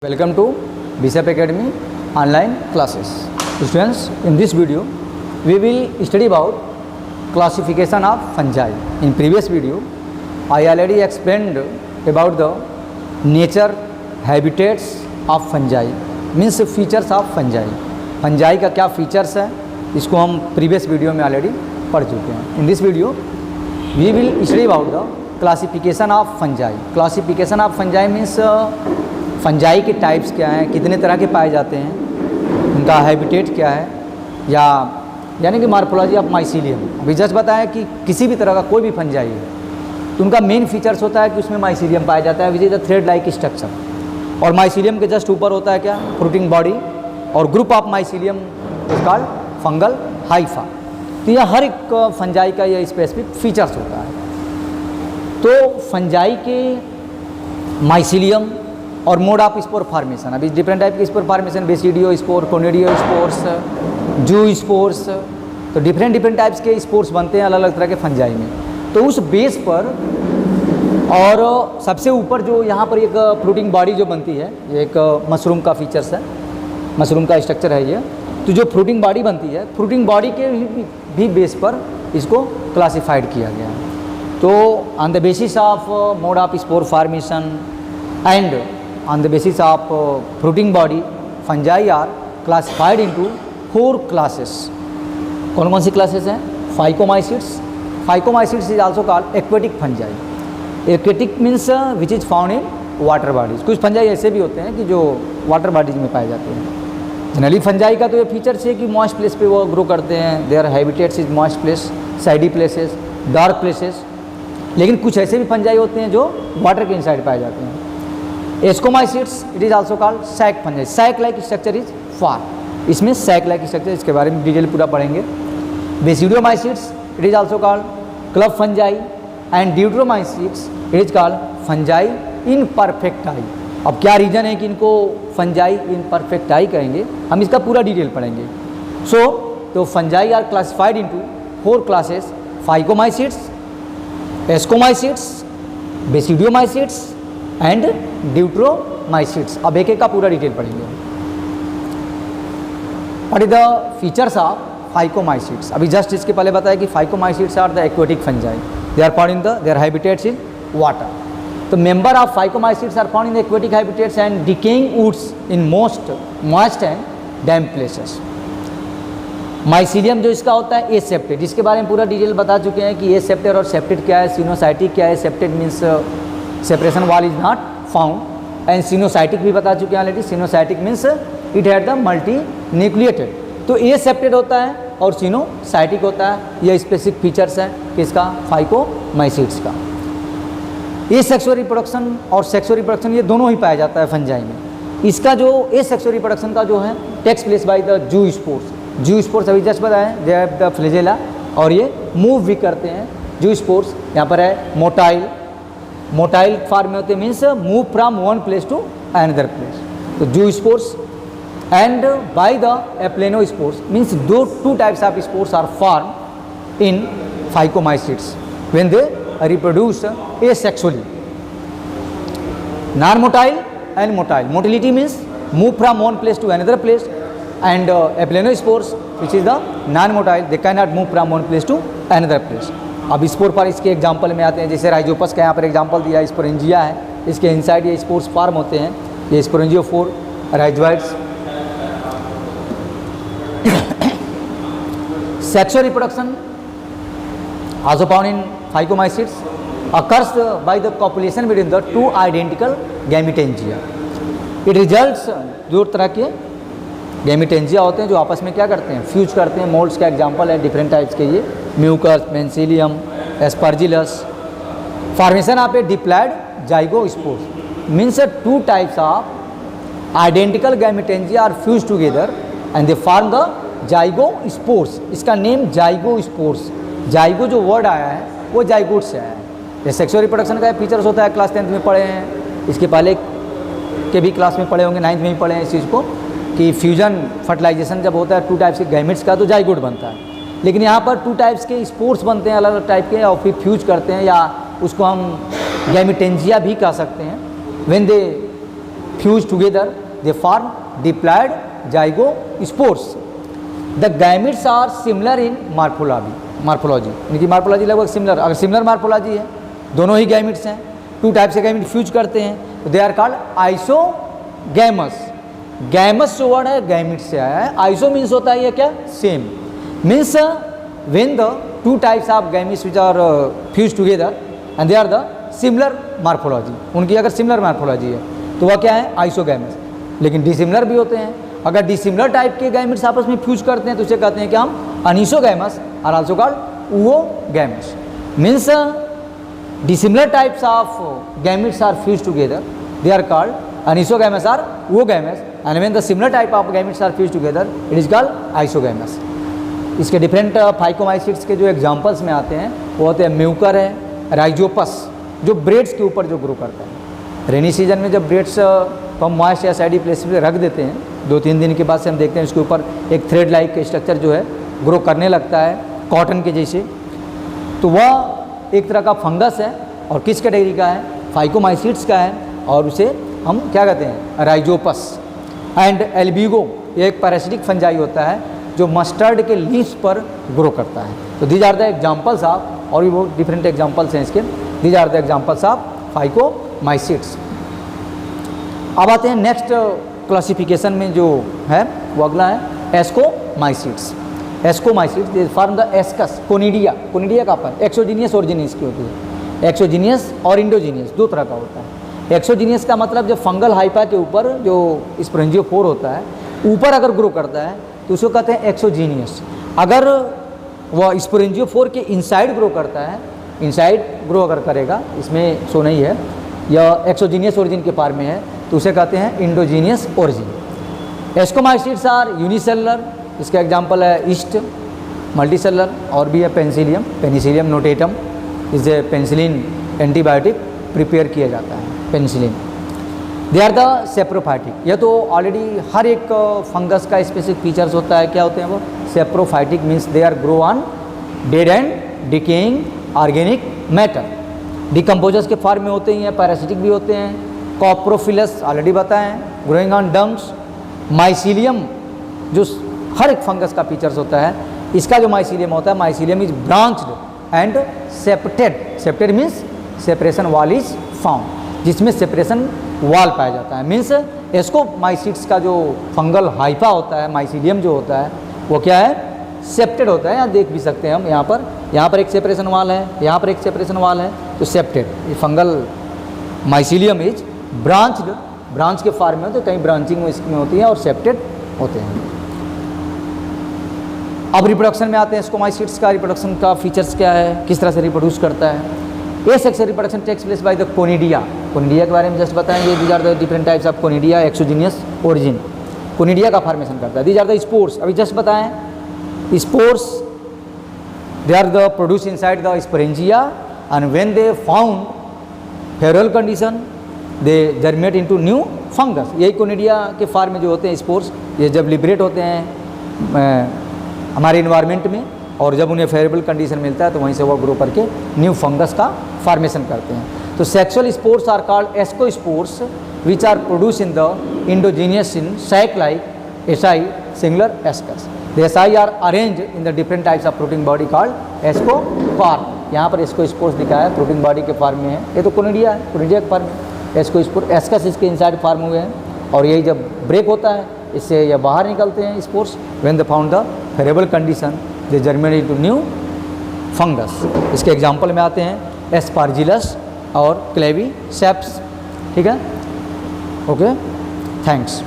Welcome to BSEP Academy online classes. Students, in this video we will study about classification of fungi. In previous video I already explained about the nature, habitats of fungi, means features of fungi. Fungi का क्या features है इसको हम previous video में already पढ़ चुके हैं. In this video we will study about the classification of fungi. Classification of fungi means fungi के टाइप्स क्या हैं, कितने तरह के पाए जाते हैं, उनका हैबिटेट क्या है, या यानी कि मार्फोलॉजी ऑफ माइसीलियम. अभी जस्ट बताया कि किसी भी तरह का कोई भी फंजाई है तो उनका मेन फीचर्स होता है कि उसमें माइसीलियम पाया जाता है, विच is the thread like structure. और माइसीलियम के जस्ट ऊपर होता है क्या, फ्रूटिंग बॉडी, और group of mycelium is called fungal Haifa. तो यह हर एक फंजाई का यह स्पेसिफिक फीचर्स होता है. तो फंजाई के माइसीलियम और मोड ऑफ स्पोर फार्मेशन, अभी डिफरेंट टाइप के spore formation, basidiospore, conidiospores, zoospores, तो डिफरेंट टाइप्स के स्पोर्स बनते हैं अलग अलग तरह के फंजाई में. तो उस बेस पर और सबसे ऊपर जो यहाँ पर एक फ्रूटिंग बॉडी जो बनती है, ये एक मशरूम का फीचर्स है, मशरूम का स्ट्रक्चर है ये. तो जो फ्रूटिंग बॉडी बनती है, फ्रूटिंग बॉडी के भी बेस पर इसको क्लासिफाइड किया गया है. तो on the basis of mode of spore formation and on the basis of fruiting body, fungi are classified into 4 classes. कौन कौन सी classes हैं? Phycomycetes. Phycomycetes is also called aquatic fungi. Aquatic means which is found in water bodies. कुछ fungi ऐसे भी होते हैं कि जो water bodies में पाए जाते हैं. जनरली fungi का तो ये फीचर्स है कि मॉइस्ट प्लेस पे वो ग्रो करते हैं. Their habitats is moist place, shady places, dark places. लेकिन कुछ ऐसे भी fungi होते हैं जो वाटर के इनसाइड पाए जाते हैं. Ascomycetes, it is also called sac fungi. Sac like structure is for, इसमें सैक लाइक स्ट्रक्चर, इसके बारे में डिटेल पूरा पढ़ेंगे. Basidiomycetes, it is also called club fungi. And deuteromycetes, it is called fungi imperfecti. अब क्या reason है कि इनको फंजाई इन परफेक्टाई कहेंगे, हम इसका पूरा डिटेल पढ़ेंगे. तो fungi are classified into 4 classes: phycomycetes, ascomycetes, basidiomycetes and deuteromycetes. अब एक एक का पूरा डिटेल पढ़ेंगे. What is the features of phycomycetes? अभी जस्ट इसके पहले बताया कि phycomycetes are the aquatic fungi. They are found in the their habitats in water. तो member of phycomycetes are found in the aquatic habitats and decaying woods in most moist and damp places. Mycelium जो इसका होता है एसेप्टेड, जिसके बारे में पूरा detail बता चुके हैं कि एसेप्टेड और सेप्टेड क्या है, सिनोसाइटिक क्या है. Septate means separation wall is not found, and coenocytic भी बता चुके हैं already. Coenocytic means it had the multi nucleated. तो ए सेप्टेड होता है और सिनोसाइटिक होता है. यह स्पेसिफिक फीचर्स है किसका, फाइकोमाइसिट्स का. ए सेक्सुअल रिप्रोडक्शन और सेक्सुअल रिप्रोडक्शन ये दोनों ही पाया जाता है फंजाई में. इसका जो ए सेक्सुअल रिप्रोडक्शन का जो है takes place by the zoospores. Zoospores अभी जस्ट बताएं, दे हैव द फ्लैजेला, और ये मूव भी करते हैं. जू स्पोर्स यहाँ पर है मोटाइल, मोटाइल फॉर्म में होते हैं, means move from one place to another place. तो zoospores and by the aplanospores, means 2 types of spores are form in phycomycetes when they reproduce asexually. Non motile and motile. Motility means move from one place to another place, and aplanospores which is the non motile, they can not move from one place to another place. अब spore पर इसके example में आते हैं, जैसे Rhizopus का यहाँ पर एग्जाम्पल दिया है. स्पोरेंजिया है, इसके इनसाइड ये स्पोर्स फार्म होते हैं. ये sporangiophore rhizoids. Sexual reproduction also found in Phycomycetes occurs by the copulation between the 2 identical gametangia. It results, 2 तरह के गैमिटेंजिया होते हैं जो आपस में क्या करते हैं, फ्यूज करते हैं. मोल्ड्स का एग्जांपल है डिफरेंट टाइप्स के, ये mucus, penicillium, aspergillus. Formation of a diploid zygospores means 2 types of identical gametangia are fuse together and they form the zygospores. इसका नेम जाइगोस्पोर्स, जाइगो जो वर्ड आया है वो जाइगोट से आया है. ये सेक्सुअल रिप्रोडक्शन का फीचर्स होता है, क्लास 10th में पढ़े हैं. इसके पहले के भी क्लास में पढ़े होंगे, 9th में भी पढ़े हैं इस चीज़ को, कि फ्यूजन फर्टिलाइजेशन जब होता है 2 टाइप्स के गैमेट्स का तो जाइगोट बनता है. लेकिन यहाँ पर 2 टाइप्स के स्पोर्स बनते हैं अलग अलग टाइप के, और फिर फ्यूज करते हैं, या उसको हम गैमिटेंजिया भी कह सकते हैं. When they fuse together, they form diploid zygospores. The gametes are similar in morphology. इनकी morphology लगभग similar, अगर similar morphology है, दोनों ही gametes हैं, 2 टाइप से gamete फ्यूज करते हैं, तो they are called isogamous. Gamous जो वर्ड है गैमेट से आया है. आइसो मीन्स होता है ये क्या, same. Means when the 2 types of gametes which are fuse together and they are the similar morphology, उनकी अगर सिमिलर मार्फोलॉजी है तो वह क्या है, आइसोगैमस. लेकिन डिसिमिलर भी होते हैं. अगर डिसिमिलर टाइप के गैमेट्स आपस में फ्यूज करते हैं तो उसे कहते हैं कि हम anisogamous are also called oogamous. Means dissimilar types of gametes are fused together, they are called anisogamous or oogamous, and when the similar type of gametes are fused together it is called isogamous. इसके different phycomycetes के जो examples में आते हैं वो होते हैं Mucor है, राइजोपस जो ब्रेड्स के ऊपर जो ग्रो करता है. रेनी सीजन में जब ब्रेड्स को हम मॉइस्ट या सैडी प्लेस पे रख देते हैं, 2-3 दिन के बाद से हम देखते हैं उसके ऊपर एक थ्रेड लाइक स्ट्रक्चर जो है ग्रो करने लगता है कॉटन के जैसे, तो वह एक तरह का फंगस है और किस कैटेगरी का है, फाइकोमाइसीट्स का है, और उसे हम क्या कहते हैं, राइजोपस. एंड एल्बिगो ये एक पैरासिटिक फंजाई होता है जो मस्टर्ड के लीव्स पर ग्रो करता है. तो these are the examples of, और भी बहुत डिफरेंट एग्जांपल्स हैं इसके, these are the examples of phycomycetes. अब आते हैं नेक्स्ट क्लासिफिकेशन में जो है वो अगला है ascomycetes. Ascomycetes they form the ascus conidia. Conidia का पर एक्सोजीनियस ओरिजिनियस की होती है. एक्सोजीनियस और इंडोजीनियस 2 तरह का होता है. एक्सोजीनियस का मतलब जब फंगल हाइपा के ऊपर जो स्पोरेंजियोफोर होता है ऊपर अगर ग्रो करता है तो उसको कहते हैं एक्सोजीनियस. अगर वह स्पोरेंजियोफोर के इनसाइड ग्रो करता है, इनसाइड ग्रो अगर करेगा, इसमें सो नहीं है, यह एक्सोजीनियस ओरिजिन के पार में है, तो उसे कहते हैं endogenous origin. Ascomycetes are unicellular. इसका एग्जाम्पल है ईस्ट, मल्टीसेलर, और भी है पेनिसिलियम. पेनिसिलियम नोटेटम इस पेनिसिलिन एंटीबायोटिक प्रिपेयर किया जाता है, penicillin. They are the saprophytic. यह तो ऑलरेडी हर एक फंगस का स्पेसिफिक फीचर्स होता है. क्या होते हैं वो, saprophytic means they are grow on dead and decaying organic matter. Decomposers के फॉर्म में होते हैं, पैरासिटिक भी होते हैं. कॉप्रोफिलस ऑलरेडी बताएं, ग्रोइंग ऑन डंग्स. माइसीलियम जो हर एक फंगस का फीचर्स होता है, इसका जो माइसीलियम होता है, mycelium is branched and septate. Septate means separation wall is found, जिसमें सेपरेशन वॉल पाया जाता है. मीन्स एस्कोमाइसीट्स का जो फंगल हाइफा होता है, माइसीलियम जो होता है, वो क्या है, सेप्टेड होता है. यहाँ देख भी सकते हैं हम, यहाँ पर एक सेपरेशन वॉल है, यहाँ पर एक सेपरेशन वॉल है, तो सेप्टेड. ये fungal mycelium is branched, branch के फॉर्म में, तो कहीं ब्रांचिंग इसमें होती है और सेप्टेड होते हैं. अब रिप्रोडक्शन में आते हैं. एस्कोमाइसीट्स का रिप्रोडक्शन का फीचर्स क्या है, किस तरह से रिप्रोड्यूस करता है. Asexual reproduction takes place by the conidia. Conidia के बारे में जस्ट बताएंगे. These are the different types of conidia. Exogenous origin conidia का फॉर्मेशन करता है. These are the spores. अभी जस्ट बताएं, spores they are the produce inside the sporangia and when they found favourable condition they germinate into new fungus. यही conidia के form में जो होते हैं स्पोर्स, ये जब लिबरेट होते हैं हमारे इन्वायरमेंट में, और जब उन्हें फेवरेबल कंडीशन मिलता है तो वहीं से वो ग्रो करके न्यू फंगस का फॉर्मेशन करते हैं. तो sexual spores are called ascospores which are produce in the endogenous in sac like asci singular ascus. The asci are arrange in the different types of protein body called ascocarp. यहाँ पर ascospores दिखाया है, protein body के form में है. ये तो conidia है, कोनिडिया के फॉर्म में. एस्कोस्पोर एस्कस इसके इनसाइड फॉर्म हुए हैं, और यही जब ब्रेक होता है इससे यह बाहर निकलते हैं spores. When they found the favourable condition they germinate into new fungus. इसके एग्जांपल में आते हैं एस्पार्जिलस और क्लेवी सेप्स. ठीक है, ओके, थैंक्स.